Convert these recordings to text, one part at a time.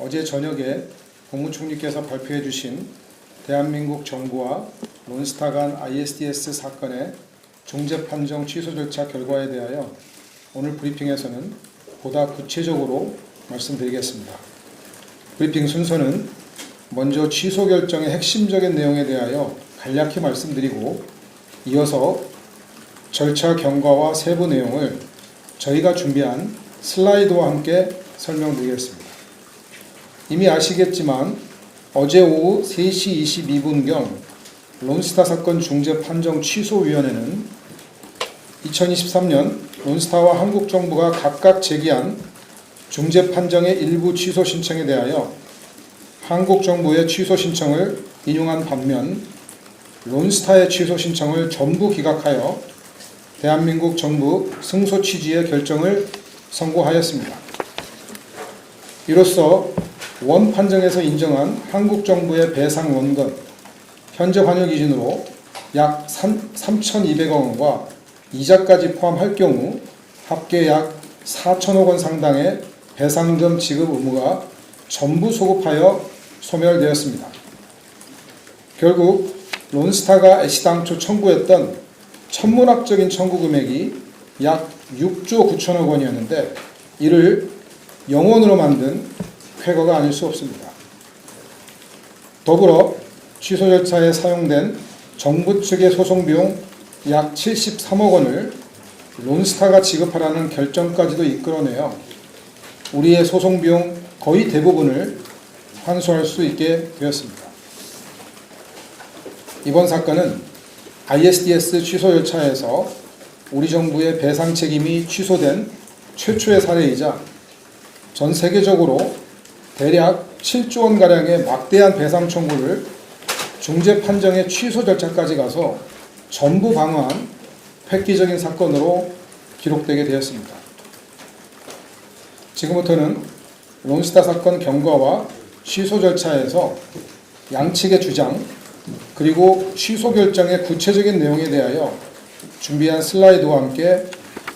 어제 저녁에 국무총리께서 발표해 주신 대한민국 정부와 론스타 간 ISDS 사건의 중재 판정 취소 절차 결과에 대하여 오늘 브리핑에서는 보다 구체적으로 말씀드리겠습니다. 브리핑 순서는 먼저 취소 결정의 핵심적인 내용에 대하여 간략히 말씀드리고 이어서 절차 경과와 세부 내용을 저희가 준비한 슬라이드와 함께 설명드리겠습니다. 이미 아시겠지만 어제 오후 3시 22분경 론스타 사건 중재 판정 취소위원회는 2023년 론스타와 한국 정부가 각각 제기한 중재 판정의 일부 취소 신청에 대하여 한국 정부의 취소 신청을 인용한 반면 론스타의 취소 신청을 전부 기각하여 대한민국 정부 승소 취지의 결정을 선고하였습니다. 이로써 원 판정에서 인정한 한국 정부의 배상 원금, 현재 환율 기준으로 약 3,200억 원과 이자까지 포함할 경우 합계 약 4천억 원 상당의 배상금 지급 의무가 전부 소급하여 소멸되었습니다. 결국 론스타가 애시당초 청구했던 천문학적인 청구 금액이 약 6조 9천억 원이었는데 이를 0원으로 만든 쾌거가 아닐 수 없습니다. 더불어 취소 절차에 사용된 정부 측의 소송 비용 약 73억 원을 론스타가 지급하라는 결정까지도 이끌어내어 우리의 소송 비용 거의 대부분을 환수할 수 있게 되었습니다. 이번 사건은 ISDS 취소 절차에서 우리 정부의 배상 책임이 취소된 최초의 사례이자 전 세계적으로 대략 7조 원가량의 막대한 배상 청구를 중재 판정의 취소 절차까지 가서 전부 방어한 획기적인 사건으로 기록되게 되었습니다. 지금부터는 론스타 사건 경과와 취소 절차에서 양측의 주장 그리고 취소 결정의 구체적인 내용에 대하여 준비한 슬라이드와 함께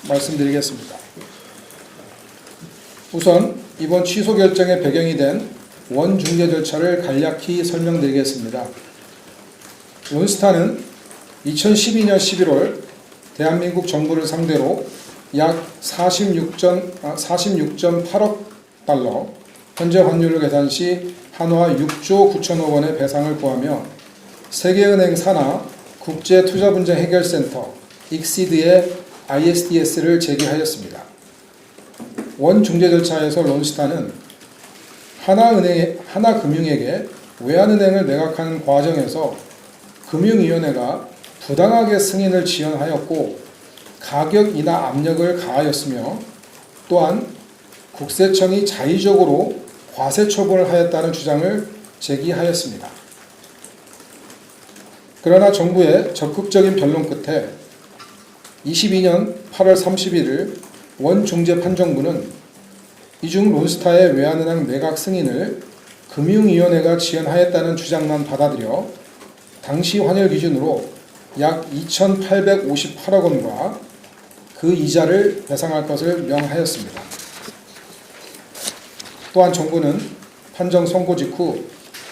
말씀드리겠습니다. 우선 이번 취소 결정의 배경이 된 원중재 절차를 간략히 설명드리겠습니다. 론스타는 2012년 11월 대한민국 정부를 상대로 약 46.8억 달러, 현재 환율로 계산 시 한화 6조 9천억 원의 배상을 구하며 세계은행 산하 국제투자분쟁해결센터 익시드의 ISDS를 제기하였습니다. 원중재 절차에서 론스타는 하나금융에게 외환은행을 매각하는 과정에서 금융위원회가 부당하게 승인을 지연하였고 가격 인하 압력을 가하였으며 또한 국세청이 자의적으로 과세 처분을 하였다는 주장을 제기하였습니다. 그러나 정부의 적극적인 변론 끝에 22년 8월 31일 원중재판정부는 이중 론스타의 외환은행 매각 승인을 금융위원회가 지연하였다는 주장만 받아들여 당시 환율 기준으로 약 2,858억 원과 그 이자를 배상할 것을 명하였습니다. 또한 정부는 판정 선고 직후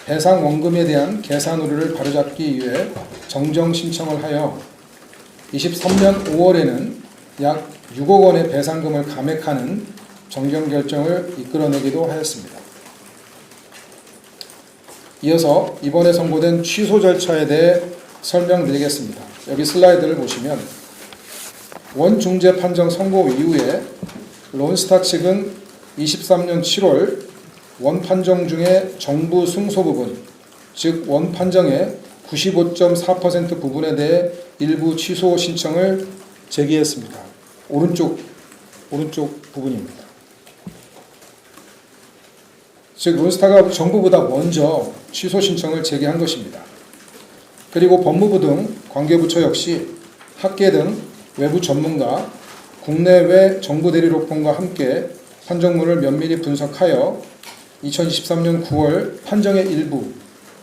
배상 원금에 대한 계산 오류를 바로잡기 위해 정정 신청을 하여 23년 5월에는 약 6억 원의 배상금을 감액하는 정정 결정을 이끌어내기도 하였습니다. 이어서 이번에 선고된 취소 절차에 대해 설명드리겠습니다. 여기 슬라이드를 보시면 원중재 판정 선고 이후에 론스타 측은 23년 7월 원판정 중에 정부 승소 부분, 즉 원판정의 95.4% 부분에 대해 일부 취소 신청을 제기했습니다. 오른쪽 부분입니다. 즉 론스타가 정부보다 먼저 취소 신청을 제기한 것입니다. 그리고 법무부 등 관계부처 역시 학계 등 외부 전문가, 국내외 정부 대리로펌과 함께 판정문을 면밀히 분석하여 2023년 9월 판정의 일부,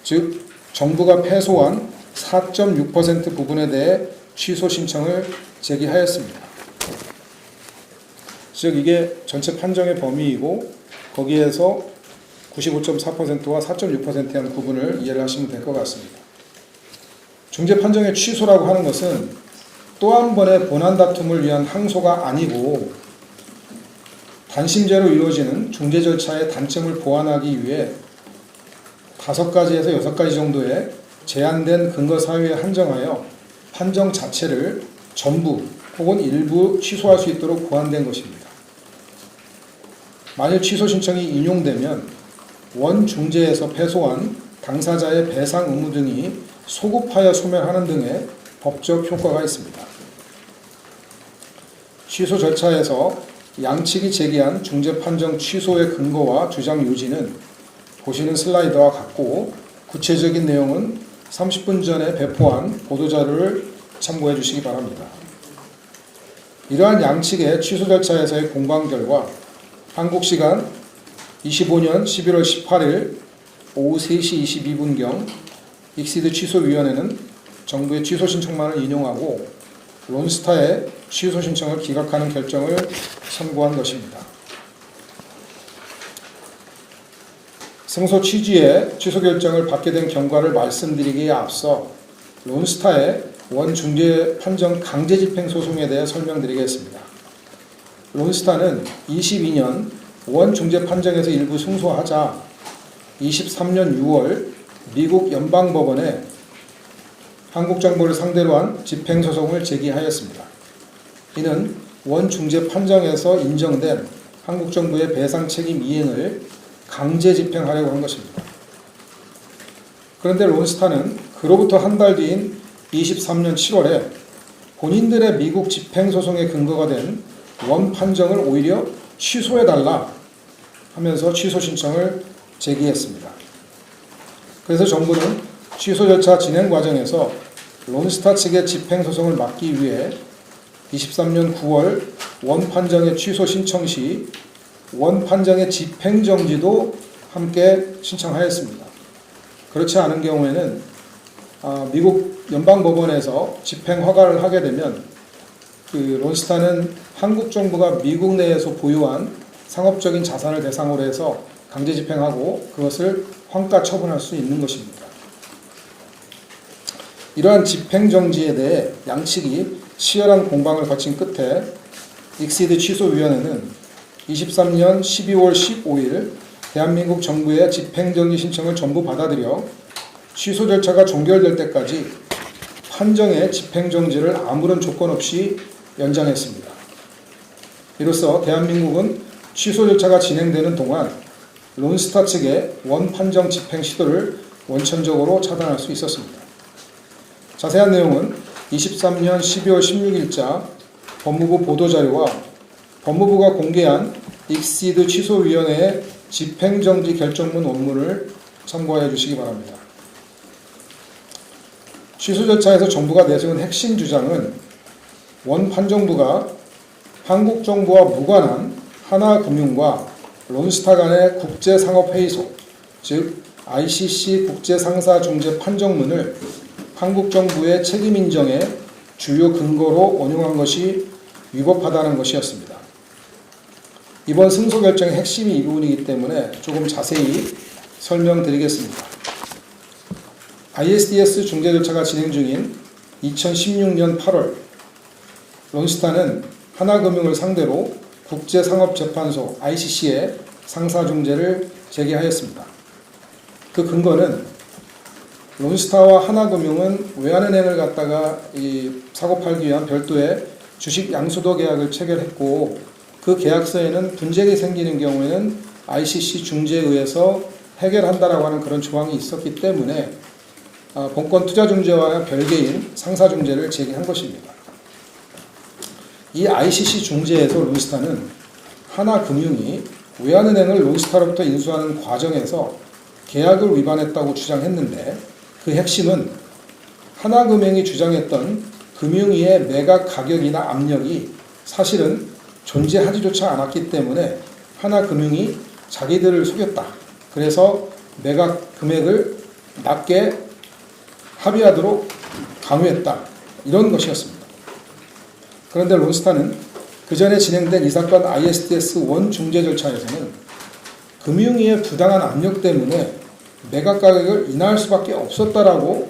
즉 정부가 패소한 4.6% 부분에 대해 취소 신청을 제기하였습니다. 즉 이게 전체 판정의 범위이고 거기에서 95.4%와 4.6%에 한 구분을 이해를 하시면 될 것 같습니다. 중재 판정의 취소라고 하는 것은 또 한 번의 본안 다툼을 위한 항소가 아니고 단심제로 이루어지는 중재 절차의 단점을 보완하기 위해 5가지에서 6가지 정도의 제한된 근거 사유에 한정하여 판정 자체를 전부 혹은 일부 취소할 수 있도록 보완된 것입니다. 만일 취소 신청이 인용되면 원중재에서 패소한 당사자의 배상 의무 등이 소급하여 소멸하는 등의 법적 효과가 있습니다. 취소 절차에서 양측이 제기한 중재 판정 취소의 근거와 주장 요지는 보시는 슬라이드와 같고 구체적인 내용은 30분 전에 배포한 보도자료를 참고해 주시기 바랍니다. 이러한 양측의 취소 절차에서의 공방 결과 한국시간 25년 11월 18일 오후 3시 22분경 익시드 취소위원회는 정부의 취소 신청만을 인용하고 론스타의 취소 신청을 기각하는 결정을 선고한 것입니다. 승소 취지의 취소 결정을 받게 된 경과를 말씀드리기에 앞서 론스타의 원중재 판정 강제 집행 소송에 대해 설명드리겠습니다. 론스타는 22년 원중재 판정에서 일부 승소하자 23년 6월 미국 연방법원에 한국 정부를 상대로 한 집행소송을 제기하였습니다. 이는 원중재 판정에서 인정된 한국 정부의 배상 책임 이행을 강제 집행하려고 한 것입니다. 그런데 론스타는 그로부터 한 달 뒤인 23년 7월에 본인들의 미국 집행소송의 근거가 된 원 판정을 오히려 취소해달라 하면서 취소 신청을 제기했습니다. 그래서 정부는 취소 절차 진행 과정에서 론스타 측의 집행소송을 막기 위해 23년 9월 원 판정의 취소 신청 시 원 판정의 집행정지도 함께 신청하였습니다. 그렇지 않은 경우에는 미국 연방법원에서 집행 허가를 하게 되면 론스타는 한국 정부가 미국 내에서 보유한 상업적인 자산을 대상으로 해서 강제 집행하고 그것을 환가 처분할 수 있는 것입니다. 이러한 집행정지에 대해 양측이 치열한 공방을 거친 끝에 익시드 취소위원회는 23년 12월 15일 대한민국 정부의 집행정지 신청을 전부 받아들여 취소 절차가 종결될 때까지 판정의 집행정지를 아무런 조건 없이 연장했습니다. 이로써 대한민국은 취소 절차가 진행되는 동안 론스타 측의 원 판정 집행 시도를 원천적으로 차단할 수 있었습니다. 자세한 내용은 23년 12월 16일자 법무부 보도자료와 법무부가 공개한 익시드 취소위원회의 집행정지 결정문 원문을 참고하여 주시기 바랍니다. 취소 절차에서 정부가 내세운 핵심 주장은 원 판정부가 한국 정부와 무관한 하나금융과 론스타 간의 국제상업회의소, 즉 ICC 국제상사중재 판정문을 한국 정부의 책임 인정의 주요 근거로 원용한 것이 위법하다는 것이었습니다. 이번 승소 결정의 핵심이 이 부분이기 때문에 조금 자세히 설명드리겠습니다. ISDS 중재 절차가 진행 중인 2016년 8월 론스타는 하나금융을 상대로 국제상업재판소 ICC에 상사중재를 제기하였습니다. 그 근거는 론스타와 하나금융은 외환은행을 갖다가 사고 팔기 위한 별도의 주식 양수도 계약을 체결했고 그 계약서에는 분쟁이 생기는 경우에는 ICC 중재에 의해서 해결한다라고 하는 그런 조항이 있었기 때문에 본권 투자중재와 별개인 상사중재를 제기한 것입니다. 이 ICC 중재에서 론스타는 하나금융이 외환은행을 론스타로부터 인수하는 과정에서 계약을 위반했다고 주장했는데 그 핵심은 하나금융이 주장했던 금융위의 매각 가격이나 압력이 사실은 존재하지조차 않았기 때문에 하나금융이 자기들을 속였다. 그래서 매각 금액을 낮게 합의하도록 강요했다. 이런 것이었습니다. 그런데 론스타는 그 전에 진행된 이 사건 ISDS 원 중재 절차에서는 금융위의 부당한 압력 때문에 매각 가격을 인하할 수밖에 없었다라고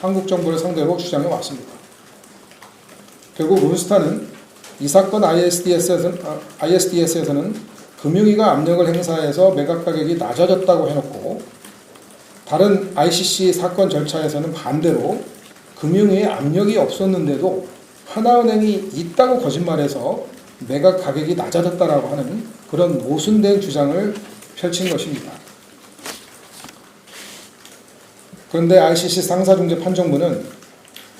한국 정부를 상대로 주장해 왔습니다. 결국 론스타는 이 사건 ISDS에서는 금융위가 압력을 행사해서 매각 가격이 낮아졌다고 해놓고, 다른 ICC 사건 절차에서는 반대로 금융위의 압력이 없었는데도 하나은행이 있다고 거짓말해서 매각 가격이 낮아졌다라고 하는 그런 모순된 주장을 펼친 것입니다. 그런데 ICC 상사중재판정부는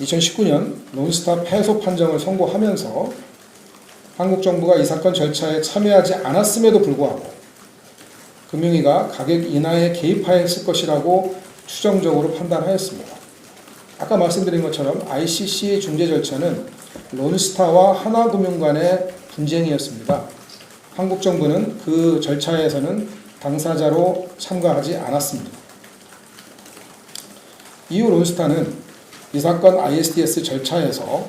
2019년 론스타 패소 판정을 선고하면서 한국 정부가 이 사건 절차에 참여하지 않았음에도 불구하고 금융위가 가격 인하에 개입하였을 것이라고 추정적으로 판단하였습니다. 아까 말씀드린 것처럼 ICC 중재 절차는 론스타와 하나금융 간의 분쟁이었습니다. 한국 정부는 그 절차에서는 당사자로 참가하지 않았습니다. 이후 론스타는 이 사건 ISDS 절차에서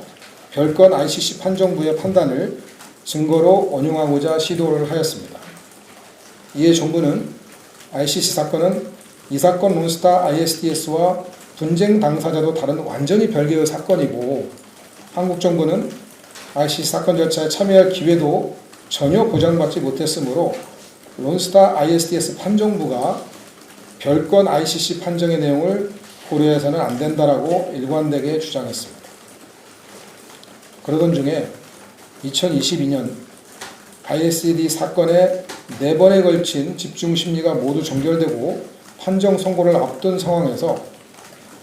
별건 ICC 판정부의 판단을 증거로 원용하고자 시도를 하였습니다. 이에 정부는 ICC 사건은 이 사건 론스타 ISDS와 분쟁 당사자도 다른 완전히 별개의 사건이고, 한국 정부는 ICC 사건 절차에 참여할 기회도 전혀 보장받지 못했으므로 론스타 ISDS 판정부가 별건 ICC 판정의 내용을 고려해서는 안 된다라고 일관되게 주장했습니다. 그러던 중에 2022년 ISD 사건의 4번에 걸친 집중 심리가 모두 종결되고 판정 선고를 앞둔 상황에서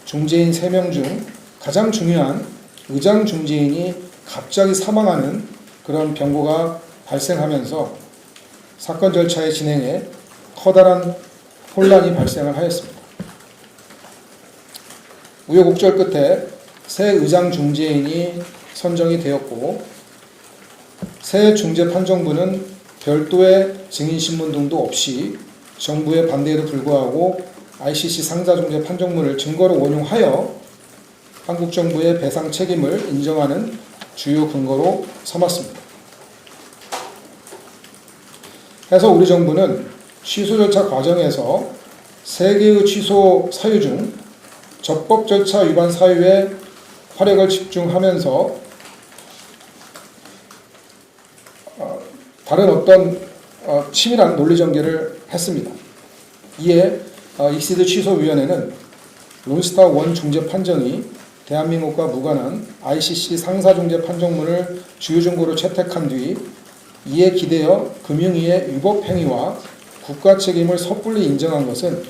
중재인 3명 중 가장 중요한 의장 중재인이 갑자기 사망하는 그런 병고가 발생하면서 사건 절차의 진행에 커다란 혼란이 발생을 하였습니다. 우여곡절 끝에 새 의장 중재인이 선정이 되었고, 새 중재판정부는 별도의 증인신문 등도 없이 정부의 반대에도 불구하고 ICC 상자중재 판정문을 증거로 원용하여 한국 정부의 배상 책임을 인정하는 주요 근거로 삼았습니다. 해서 우리 정부는 취소 절차 과정에서 3개의 취소 사유 중 적법 절차 위반 사유에 화력을 집중하면서 다른 어떤 치밀한 논리 전개를 했습니다. 이에 익시드 취소위원회는 론스타 원 중재 판정이 대한민국과 무관한 ICC 상사중재 판정문을 주요 증거로 채택한 뒤 이에 기대어 금융위의 위법 행위와 국가 책임을 섣불리 인정한 것은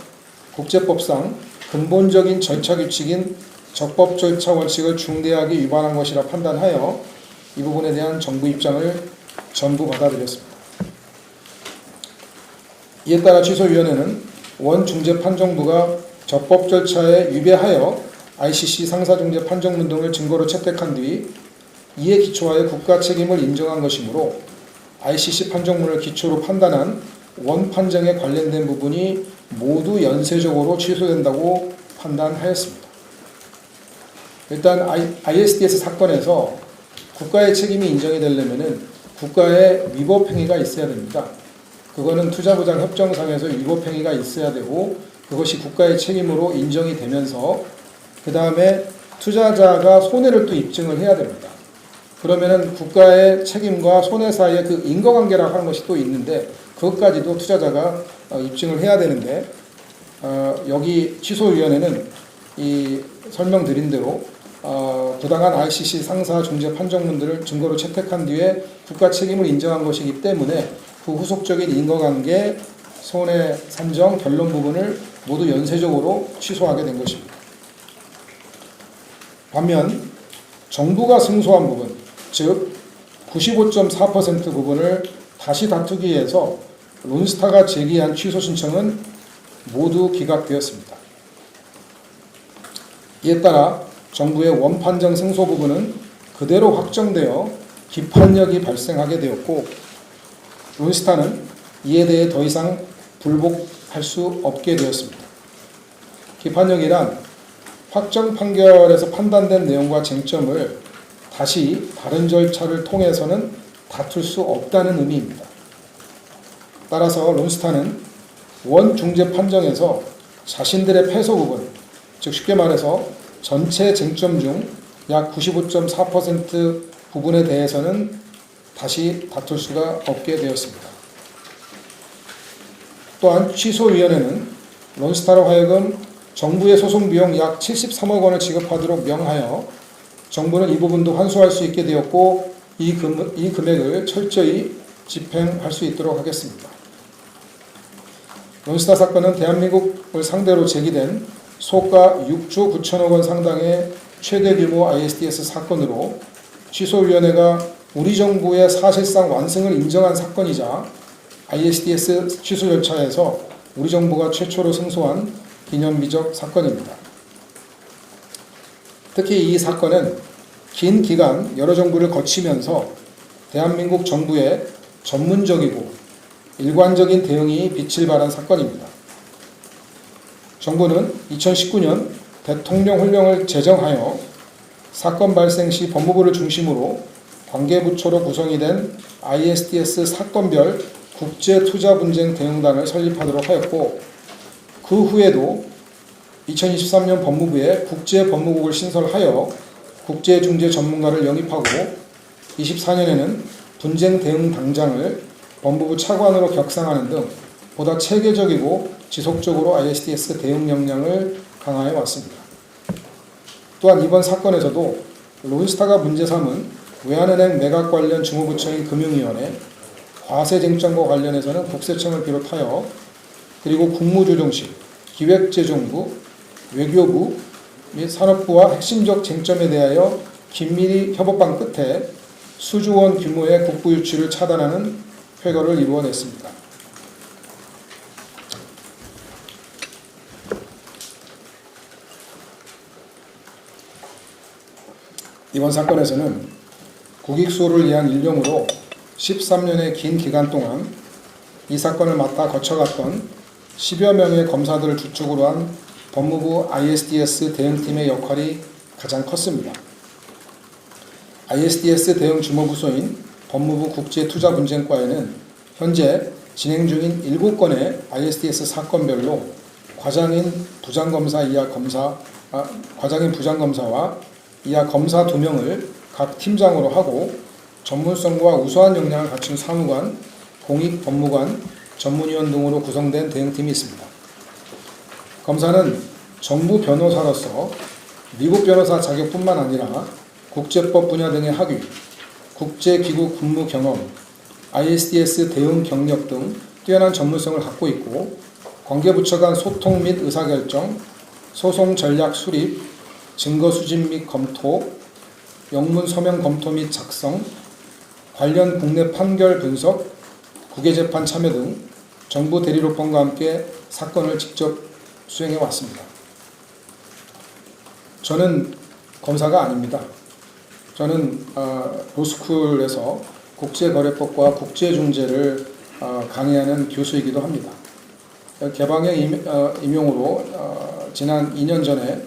국제법상 근본적인 절차 규칙인 적법 절차 원칙을 중대하게 위반한 것이라 판단하여 이 부분에 대한 정부 입장을 전부 받아들였습니다. 이에 따라 취소위원회는 원중재판정부가 적법 절차에 위배하여 ICC 상사중재 판정문 등을 증거로 채택한 뒤 이에 기초하여 국가 책임을 인정한 것이므로 ICC 판정문을 기초로 판단한 원판정에 관련된 부분이 모두 연쇄적으로 취소된다고 판단하였습니다. 일단 ISDS 사건에서 국가의 책임이 인정이 되려면 국가의 위법 행위가 있어야 됩니다. 그거는 투자보장 협정상에서 위법 행위가 있어야 되고, 그것이 국가의 책임으로 인정이 되면서 그 다음에 투자자가 손해를 또 입증을 해야 됩니다. 그러면은 국가의 책임과 손해 사이에 그 인과관계라고 하는 것이 또 있는데, 그것까지도 투자자가 입증을 해야 되는데, 여기 취소위원회는 이 설명드린 대로 부당한 ICC 상사 중재 판정문들을 증거로 채택한 뒤에 국가 책임을 인정한 것이기 때문에 그 후속적인 인과관계, 손해 산정, 결론 부분을 모두 연쇄적으로 취소하게 된 것입니다. 반면 정부가 승소한 부분, 즉 95.4% 부분을 다시 다투기 위해서 론스타가 제기한 취소 신청은 모두 기각되었습니다. 이에 따라 정부의 원판정 승소 부분은 그대로 확정되어 기판력이 발생하게 되었고, 론스타는 이에 대해 더 이상 불복할 수 없게 되었습니다. 기판력이란 확정 판결에서 판단된 내용과 쟁점을 다시 다른 절차를 통해서는 다툴 수 없다는 의미입니다. 따라서 론스타는 원중재 판정에서 자신들의 패소 부분, 즉 쉽게 말해서 전체 쟁점 중 약 95.4% 부분에 대해서는 다시 다툴 수가 없게 되었습니다. 또한 취소위원회는 론스타로 하여금 정부의 소송 비용 약 73억 원을 지급하도록 명하여 정부는 이 부분도 환수할 수 있게 되었고 이 금액을 철저히 집행할 수 있도록 하겠습니다. 론스타 사건은 대한민국을 상대로 제기된 소가 6조 9천억 원 상당의 최대 규모 ISDS 사건으로 취소위원회가 우리 정부의 사실상 완승을 인정한 사건이자 ISDS 취소 절차에서 우리 정부가 최초로 승소한 기념비적 사건입니다. 특히 이 사건은 긴 기간 여러 정부를 거치면서 대한민국 정부의 전문적이고 일관적인 대응이 빛을 발한 사건입니다. 정부는 2019년 대통령훈령을 제정하여 사건 발생 시 법무부를 중심으로 관계부처로 구성이 된 ISDS 사건별 국제투자분쟁 대응단을 설립하도록 하였고 그 후에도 2023년 법무부에 국제법무국을 신설하여 국제중재 전문가를 영입하고 24년에는 분쟁 대응 당장을 법무부 차관으로 격상하는 등 보다 체계적이고 지속적으로 ISDS 대응 역량을 강화해 왔습니다. 또한 이번 사건에서도 론스타가 문제 삼은 외환은행 매각 관련 주무부처인 금융위원회, 과세쟁점과 관련해서는 국세청을 비롯하여 그리고 국무조정실, 기획재정부, 외교부 및 산업부와 핵심적 쟁점에 대하여 긴밀히 협업한 끝에 수조원 규모의 국부 유치를 차단하는 쾌거를 이루어냈습니다. 이번 사건에서는 국익 수호를 위한 일념으로 13년의 긴 기간 동안 이 사건을 맡아 거쳐갔던 10여 명의 검사들을 주축으로 한 법무부 ISDS 대응팀의 역할이 가장 컸습니다. ISDS 대응 주무부서인 법무부 국제투자분쟁과에는 현재 진행 중인 7건의 ISDS 사건별로 과장인 부장검사와 이하 검사 2명을 각 팀장으로 하고 전문성과 우수한 역량을 갖춘 사무관, 공익법무관, 전문위원 등으로 구성된 대응팀이 있습니다. 검사는 정부 변호사로서 미국 변호사 자격뿐만 아니라 국제법 분야 등의 학위, 국제기구 근무 경험, ISDS 대응 경력 등 뛰어난 전문성을 갖고 있고 관계부처 간 소통 및 의사결정, 소송 전략 수립, 증거 수집 및 검토, 영문 서면 검토 및 작성, 관련 국내 판결 분석, 국외재판 참여 등 정부 대리로펌과 함께 사건을 직접 수행해 왔습니다. 저는 검사가 아닙니다. 저는 로스쿨에서 국제거래법과 국제중재를 강의하는 교수이기도 합니다. 개방의 임용으로 지난 2년 전에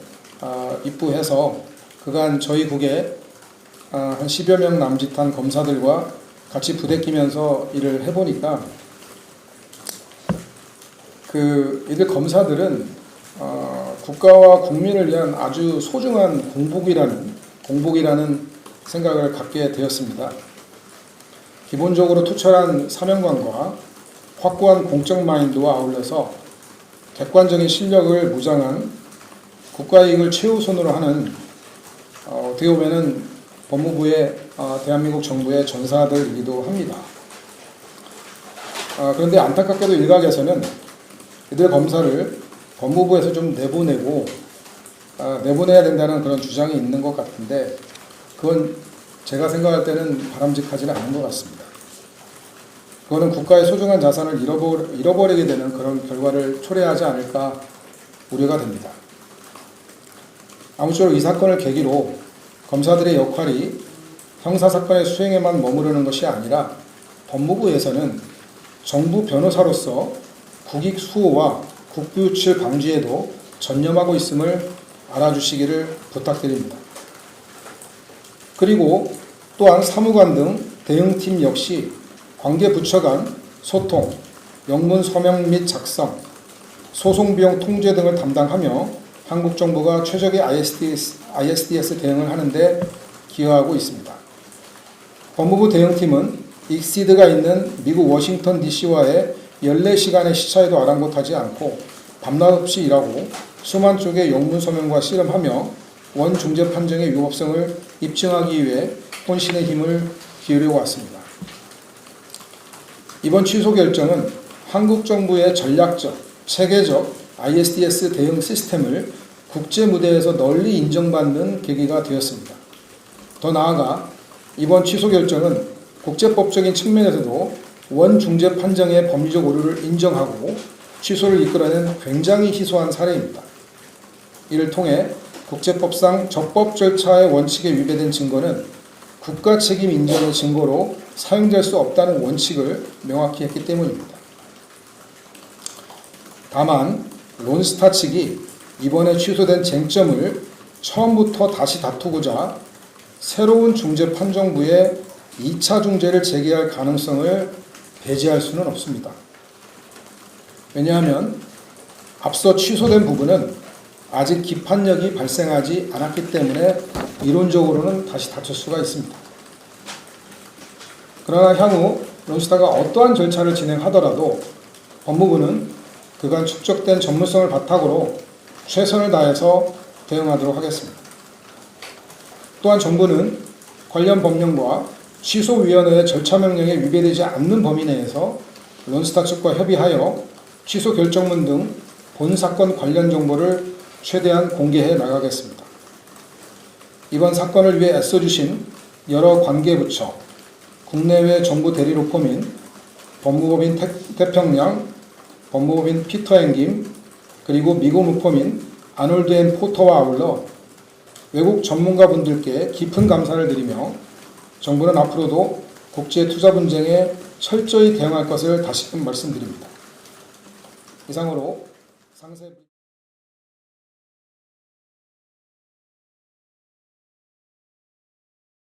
입부해서 그간 저희 국에 한 10여 명 남짓한 검사들과 같이 부대끼면서 일을 해보니까 이들 검사들은 국가와 국민을 위한 아주 소중한 공복이라는 생각을 갖게 되었습니다. 기본적으로 투철한 사명감과 확고한 공적 마인드와 아울러서 객관적인 실력을 무장한 국가이익을 최우선으로 하는 어떻게 보면은 법무부의 대한민국 정부의 전사들이기도 합니다. 그런데 안타깝게도 일각에서는 이들 검사를 법무부에서 좀 내보내야 된다는 그런 주장이 있는 것 같은데 그건 제가 생각할 때는 바람직하지는 않은 것 같습니다. 그거는 국가의 소중한 자산을 잃어버리게 되는 그런 결과를 초래하지 않을까 우려가 됩니다. 아무쪼록 이 사건을 계기로 검사들의 역할이 형사사건의 수행에만 머무르는 것이 아니라 법무부에서는 정부 변호사로서 국익 수호와 국부유출 방지에도 전념하고 있음을 알아주시기를 부탁드립니다. 그리고 또한 사무관 등 대응팀 역시 관계부처 간 소통, 영문 서명 및 작성, 소송비용 통제 등을 담당하며 한국 정부가 최적의 ISDS 대응을 하는데 기여하고 있습니다. 법무부 대응팀은 익시드가 있는 미국 워싱턴 DC와의 14시간의 시차에도 아랑곳하지 않고 밤낮 없이 일하고 수만 쪽의 영문 서명과 씨름하며 원중재 판정의 위법성을 입증하기 위해 혼신의 힘을 기울여 왔습니다. 이번 취소 결정은 한국 정부의 전략적, 체계적 ISDS 대응 시스템을 국제 무대에서 널리 인정받는 계기가 되었습니다. 더 나아가 이번 취소 결정은 국제법적인 측면에서도 원중재 판정의 법리적 오류를 인정하고 취소를 이끌어낸 굉장히 희소한 사례입니다. 이를 통해 국제법상 적법 절차의 원칙에 위배된 증거는 국가 책임 인정의 증거로 사용될 수 없다는 원칙을 명확히 했기 때문입니다. 다만 론스타 측이 이번에 취소된 쟁점을 처음부터 다시 다투고자 새로운 중재 판정부에 2차 중재를 제기할 가능성을 배제할 수는 없습니다. 왜냐하면 앞서 취소된 부분은 아직 기판력이 발생하지 않았기 때문에 이론적으로는 다시 다툴 수가 있습니다. 그러나 향후 론스타가 어떠한 절차를 진행하더라도 법무부는 그간 축적된 전문성을 바탕으로 최선을 다해서 대응하도록 하겠습니다. 또한 정부는 관련 법령과 취소위원회의 절차 명령에 위배되지 않는 범위 내에서 론스타 측과 협의하여 취소 결정문 등 본 사건 관련 정보를 최대한 공개해 나가겠습니다. 이번 사건을 위해 애써주신 여러 관계부처, 국내외 정부 대리 로펌인 법무법인 태평양, 법무법인 피터 앤 김, 그리고 미국 로펌인 아놀드 앤 포터와 아울러 외국 전문가분들께 깊은 감사를 드리며 정부는 앞으로도 국제 투자 분쟁에 철저히 대응할 것을 다시금 말씀드립니다. 이상으로 상세